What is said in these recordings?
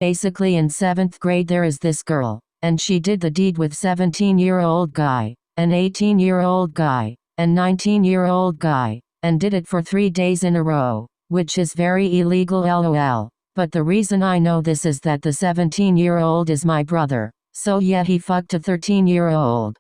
Basically in 7th grade there is this girl, and she did the deed with 17-year-old guy, an 18-year-old guy, and 19-year-old guy, and did it for 3 days in a row, which is very illegal lol. But the reason I know this is that the 17-year-old is my brother, so yeah, he fucked a 13-year-old.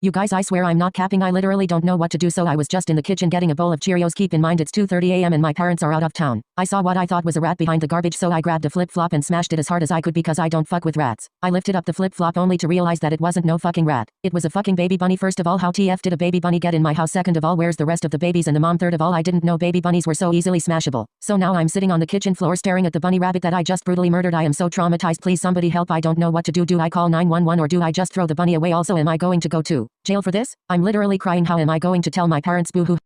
You guys, I swear I'm not capping, I literally don't know what to do, so I was just in the kitchen getting a bowl of Cheerios. Keep in mind it's 2:30 a.m. and my parents are out of town. I saw what I thought was a rat behind the garbage, so I grabbed a flip-flop and smashed it as hard as I could because I don't fuck with rats. I lifted up the flip-flop only to realize that it wasn't no fucking rat. It was a fucking baby bunny. First of all, how TF did a baby bunny get in my house? Second of all, where's the rest of the babies and the mom? Third of all, I didn't know baby bunnies were so easily smashable. So now I'm sitting on the kitchen floor staring at the bunny rabbit that I just brutally murdered. I am so traumatized. Please somebody help. I don't know what to do. Do I call 911 or do I just throw the bunny away? Also, am I going to go to jail for this? I'm literally crying. How am I going to tell my parents? Boo-hoo.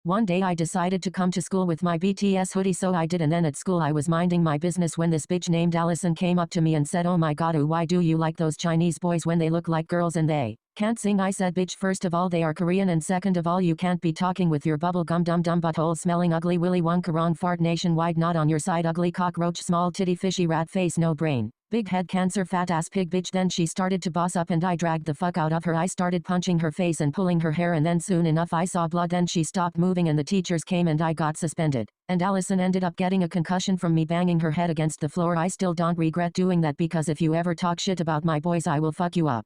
One day I decided to come to school with my BTS hoodie, so I did, and then at school I was minding my business when this bitch named Allison came up to me and said, "Oh my god, why do you like those Chinese boys when they look like girls and they can't sing?" I said, "Bitch, first of all they are Korean, and second of all you can't be talking with your bubble gum dumb butthole smelling ugly willy wonka wrong fart nationwide not on your side ugly cockroach small titty fishy rat face no brain big head cancer fat ass pig bitch." Then she started to boss up and I dragged the fuck out of her. I started punching her face and pulling her hair, and then soon enough I saw blood. Then she stopped moving and the teachers came and I got suspended. And Allison ended up getting a concussion from me banging her head against the floor. I still don't regret doing that because if you ever talk shit about my boys I will fuck you up.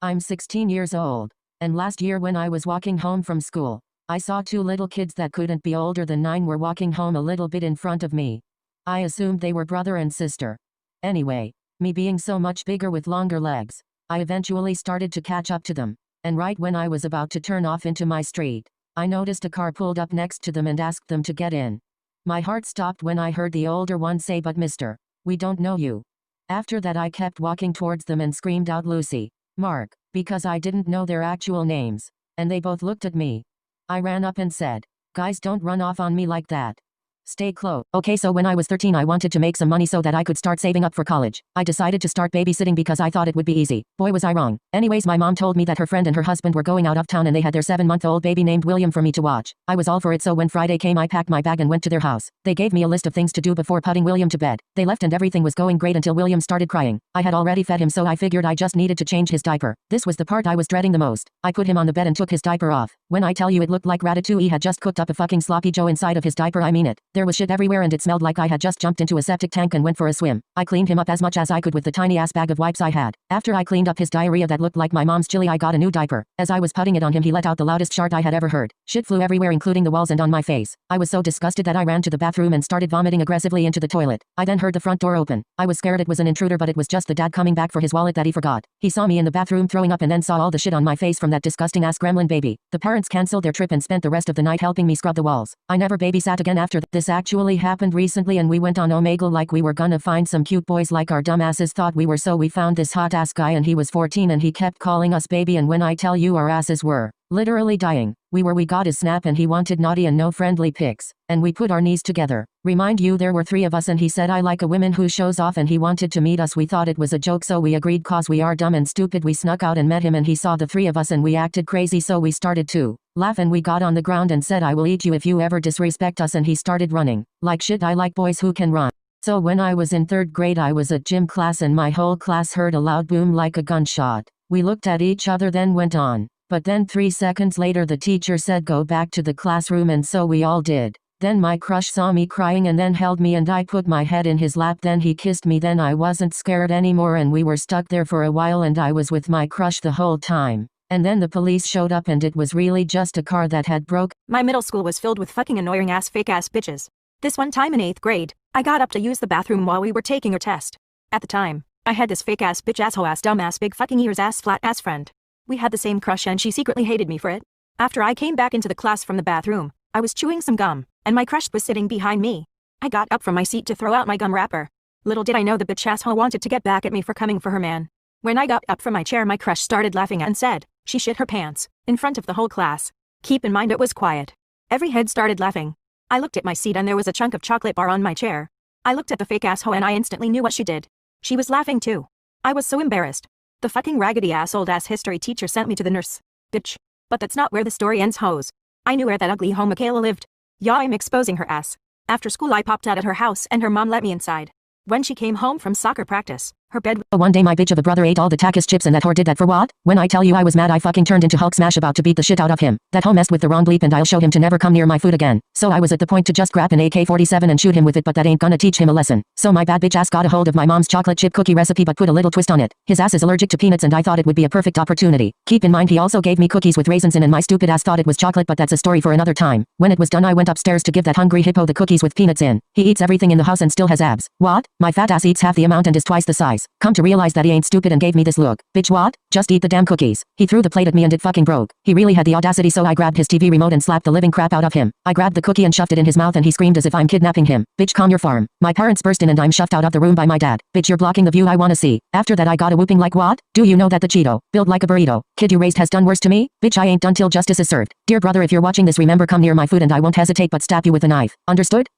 I'm 16 years old, and last year when I was walking home from school, I saw 2 little kids that couldn't be older than 9 were walking home a little bit in front of me. I assumed they were brother and sister. Anyway, me being so much bigger with longer legs, I eventually started to catch up to them, and right when I was about to turn off into my street, I noticed a car pulled up next to them and asked them to get in. My heart stopped when I heard the older one say, "But mister, we don't know you." After that I kept walking towards them and screamed out, "Lucy, Mark," because I didn't know their actual names, and they both looked at me. I ran up and said, "Guys, don't run off on me like that. Stay close." Okay, so when I was 13 I wanted to make some money so that I could start saving up for college. I decided to start babysitting because I thought it would be easy. Boy was I wrong. Anyways, my mom told me that her friend and her husband were going out of town and they had their 7-month-old baby named William for me to watch. I was all for it, so when Friday came I packed my bag and went to their house. They gave me a list of things to do before putting William to bed. They left and everything was going great until William started crying. I had already fed him, so I figured I just needed to change his diaper. This was the part I was dreading the most. I put him on the bed and took his diaper off. When I tell you it looked like Ratatouille had just cooked up a fucking sloppy Joe inside of his diaper, I mean it. There was shit everywhere and it smelled like I had just jumped into a septic tank and went for a swim. I cleaned him up as much as I could with the tiny ass bag of wipes I had. After I cleaned up his diarrhea that looked like my mom's chili, I got a new diaper. As I was putting it on him, he let out the loudest shart I had ever heard. Shit flew everywhere, including the walls and on my face. I was so disgusted that I ran to the bathroom and started vomiting aggressively into the toilet. I then heard the front door open. I was scared it was an intruder, but it was just the dad coming back for his wallet that he forgot. He saw me in the bathroom throwing up and then saw all the shit on my face from that disgusting ass gremlin baby. The parents canceled their trip and spent the rest of the night helping me scrub the walls. I never babysat again after that. This actually happened recently and we went on Omegle like we were gonna find some cute boys like our dumbasses thought we were, so we found this hot ass guy and he was 14 and he kept calling us baby, and when I tell you our asses were literally dying. We got his snap and he wanted naughty and no friendly pics, and we put our knees together. Remind you there were 3 of us and he said, "I like a woman who shows off," and he wanted to meet us. We thought it was a joke, so we agreed cause we are dumb and stupid. We snuck out and met him and he saw the 3 of us and we acted crazy, so we started to laugh and we got on the ground and said, "I will eat you if you ever disrespect us," and he started running like shit. I like boys who can run. So when I was in 3rd grade I was at gym class and my whole class heard a loud boom like a gunshot. We looked at each other then went on. But then 3 seconds later the teacher said go back to the classroom, and so we all did. Then my crush saw me crying and then held me and I put my head in his lap. Then he kissed me. Then I wasn't scared anymore and we were stuck there for a while and I was with my crush the whole time. And then the police showed up and it was really just a car that had broke. My middle school was filled with fucking annoying ass fake ass bitches. This one time in 8th grade, I got up to use the bathroom while we were taking a test. At the time, I had this fake ass bitch asshole ass dumb ass big fucking ears ass flat ass friend. We had the same crush and she secretly hated me for it. After I came back into the class from the bathroom, I was chewing some gum, and my crush was sitting behind me. I got up from my seat to throw out my gum wrapper. Little did I know the bitch asshole wanted to get back at me for coming for her man. When I got up from my chair, my crush started laughing and said she shit her pants in front of the whole class. Keep in mind it was quiet. Every head started laughing. I looked at my seat and there was a chunk of chocolate bar on my chair. I looked at the fake asshole and I instantly knew what she did. She was laughing too. I was so embarrassed. The fucking raggedy ass old ass history teacher sent me to the nurse. Bitch. But that's not where the story ends, hoes. I knew where that ugly hoe Michaela lived. Yeah, I'm exposing her ass. After school I popped out at her house and her mom let me inside. When she came home from soccer practice, her bed. One day my bitch of a brother ate all the Takis chips and that whore did that for what? When I tell you I was mad I fucking turned into Hulk smash about to beat the shit out of him. That hoe messed with the wrong bleep and I'll show him to never come near my food again. So I was at the point to just grab an AK-47 and shoot him with it, but that ain't gonna teach him a lesson. So my bad bitch ass got a hold of my mom's chocolate chip cookie recipe but put a little twist on it. His ass is allergic to peanuts and I thought it would be a perfect opportunity. Keep in mind he also gave me cookies with raisins in and my stupid ass thought it was chocolate, but that's a story for another time. When it was done I went upstairs to give that hungry hippo the cookies with peanuts in. He eats everything in the house and still has abs. What? My fat ass eats half the amount and is twice the size. Come to realize that he ain't stupid and gave me this look. Bitch what? Just eat the damn cookies. He threw the plate at me and it fucking broke. He really had the audacity, so I grabbed his TV remote and slapped the living crap out of him. I grabbed the cookie and shoved it in his mouth and he screamed as if I'm kidnapping him. Bitch calm your farm. My parents burst in and I'm shoved out of the room by my dad. Bitch you're blocking the view I wanna see. After that I got a whooping like what? Do you know that the Cheeto, built like a burrito, kid you raised has done worse to me? Bitch I ain't done till justice is served. Dear brother if you're watching this remember come near my food and I won't hesitate but stab you with a knife. Understood?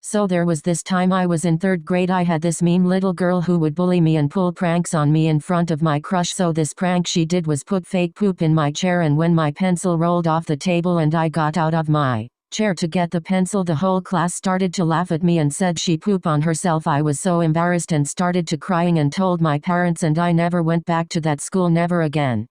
So there was this time I was in 3rd grade. I had this mean little girl who would bully me and pull pranks on me in front of my crush. So this prank she did was put fake poop in my chair, and when my pencil rolled off the table and I got out of my chair to get the pencil, the whole class started to laugh at me and said she poop on herself. I was so embarrassed and started to crying and told my parents, and I never went back to that school, never again.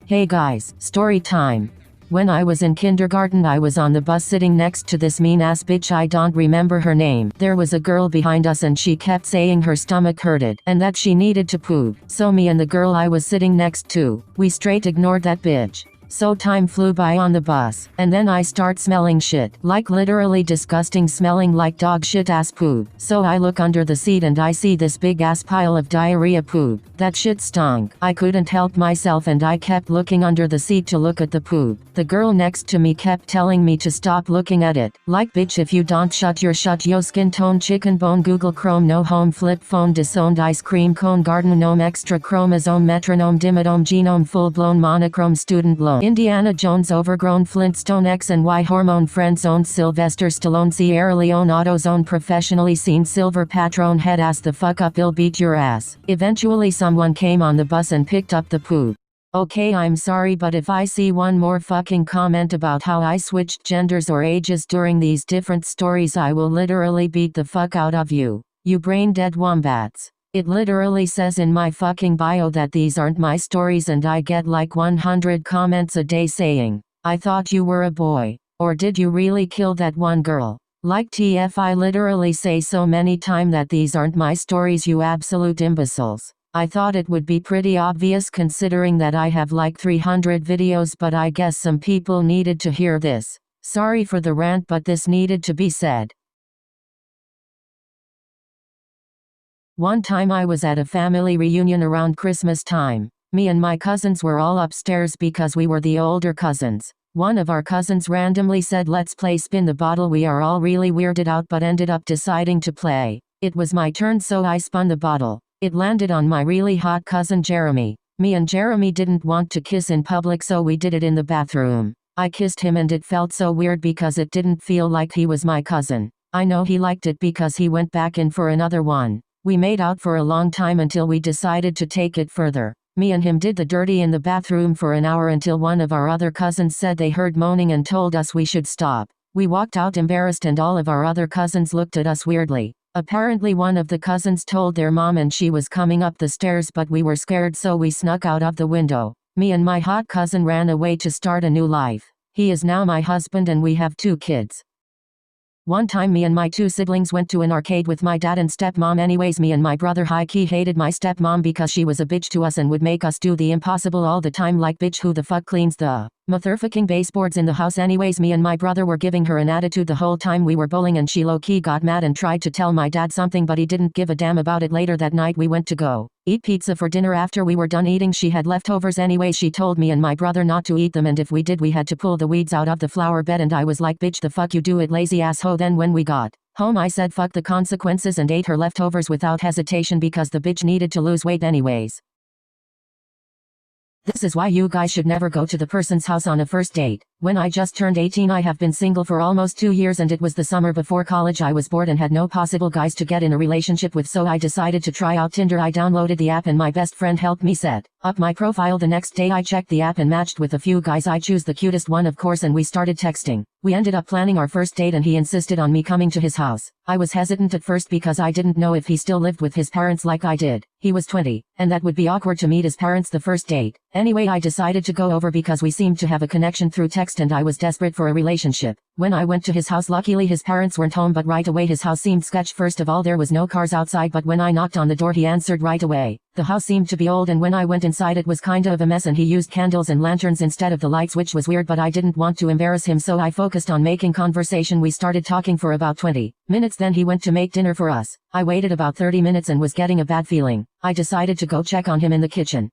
Hey guys, story time. When I was in kindergarten I was on the bus sitting next to this mean ass bitch, I don't remember her name. There was a girl behind us and she kept saying her stomach hurted and that she needed to poop. So me and the girl I was sitting next to, we straight ignored that bitch. So time flew by on the bus, and then I start smelling shit, like literally disgusting, smelling like dog shit ass poop. So I look under the seat and I see this big ass pile of diarrhea poop. That shit stunk. I couldn't help myself and I kept looking under the seat to look at the poop. The girl next to me kept telling me to stop looking at it. Like bitch if you don't shut yo skin tone chicken bone Google Chrome no home flip phone disowned ice cream cone garden gnome extra chromosome metronome dimidome genome full blown monochrome student loan Indiana Jones overgrown Flintstone X and Y hormone friend zone Sylvester Stallone Sierra Leone AutoZone professionally seen silver patron head ass the fuck up I'll beat your ass. Eventually someone came on the bus and picked up the poop. Okay I'm sorry but if I see one more fucking comment about how I switched genders or ages during these different stories I will literally beat the fuck out of you. You brain dead wombats. It literally says in my fucking bio that these aren't my stories and I get like 100 comments a day saying, I thought you were a boy. Or did you really kill that one girl? Like TF I literally say so many times that these aren't my stories, you absolute imbeciles. I thought it would be pretty obvious considering that I have like 300 videos, but I guess some people needed to hear this. Sorry for the rant but this needed to be said. One time I was at a family reunion around Christmas time. Me and my cousins were all upstairs because we were the older cousins. One of our cousins randomly said let's play spin the bottle. We are all really weirded out but ended up deciding to play. It was my turn so I spun the bottle. It landed on my really hot cousin Jeremy. Me and Jeremy didn't want to kiss in public so we did it in the bathroom. I kissed him and it felt so weird because it didn't feel like he was my cousin. I know he liked it because he went back in for another one. We made out for a long time until we decided to take it further. Me and him did the dirty in the bathroom for an hour until one of our other cousins said they heard moaning and told us we should stop. We walked out embarrassed and all of our other cousins looked at us weirdly. Apparently one of the cousins told their mom and she was coming up the stairs but we were scared so we snuck out of the window. Me and my hot cousin ran away to start a new life. He is now my husband and we have 2 kids. One time me and my 2 siblings went to an arcade with my dad and stepmom. Anyways me and my brother high-key hated my stepmom because she was a bitch to us and would make us do the impossible all the time, like bitch who the fuck cleans the motherfucking baseboards in the house. Anyways me and my brother were giving her an attitude the whole time we were bowling and she low-key got mad and tried to tell my dad something but he didn't give a damn about it. Later that night we went to go eat pizza for dinner. After we were done eating she had leftovers. Anyways she told me and my brother not to eat them and if we did we had to pull the weeds out of the flower bed and I was like bitch the fuck you do it lazy asshole. Then when we got home I said fuck the consequences and ate her leftovers without hesitation because the bitch needed to lose weight anyways. This is why you guys should never go to the person's house on a first date. When I just turned 18 I have been single for almost 2 years and it was the summer before college. I was bored and had no possible guys to get in a relationship with so I decided to try out Tinder. I downloaded the app and my best friend helped me set up my profile. The next day I checked the app and matched with a few guys. I choose the cutest one of course and we started texting. We ended up planning our first date and he insisted on me coming to his house. I was hesitant at first because I didn't know if he still lived with his parents like I did. He was 20, and that would be awkward to meet his parents the first date. Anyway, I decided to go over because we seemed to have a connection through text and I was desperate for a relationship. When I went to his house, luckily his parents weren't home, but right away his house seemed sketch. First of all, there was no cars outside, but when I knocked on the door he answered right away. The house seemed to be old, and when I went inside it was kinda of a mess and he used candles and lanterns instead of the lights, which was weird, but I didn't want to embarrass him, so I focused on making conversation. We started talking for about 20 minutes, then he went to make dinner for us. I waited about 30 minutes and was getting a bad feeling. I decided to go check on him in the kitchen.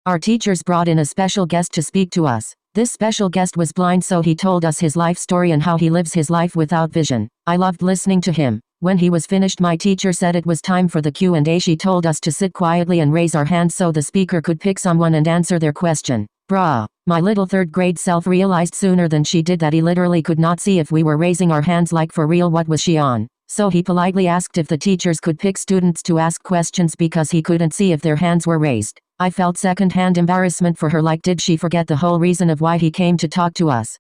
Our teachers brought in a special guest to speak to us. This special guest was blind, so he told us his life story and how he lives his life without vision. I loved listening to him. When he was finished, my teacher said it was time for the Q&A. She told us to sit quietly and raise our hands so the speaker could pick someone and answer their question. Bruh. My little third grade self realized sooner than she did that he literally could not see if we were raising our hands, like for real, what was she on? So he politely asked if the teachers could pick students to ask questions because he couldn't see if their hands were raised. I felt second-hand embarrassment for her, like did she forget the whole reason of why he came to talk to us?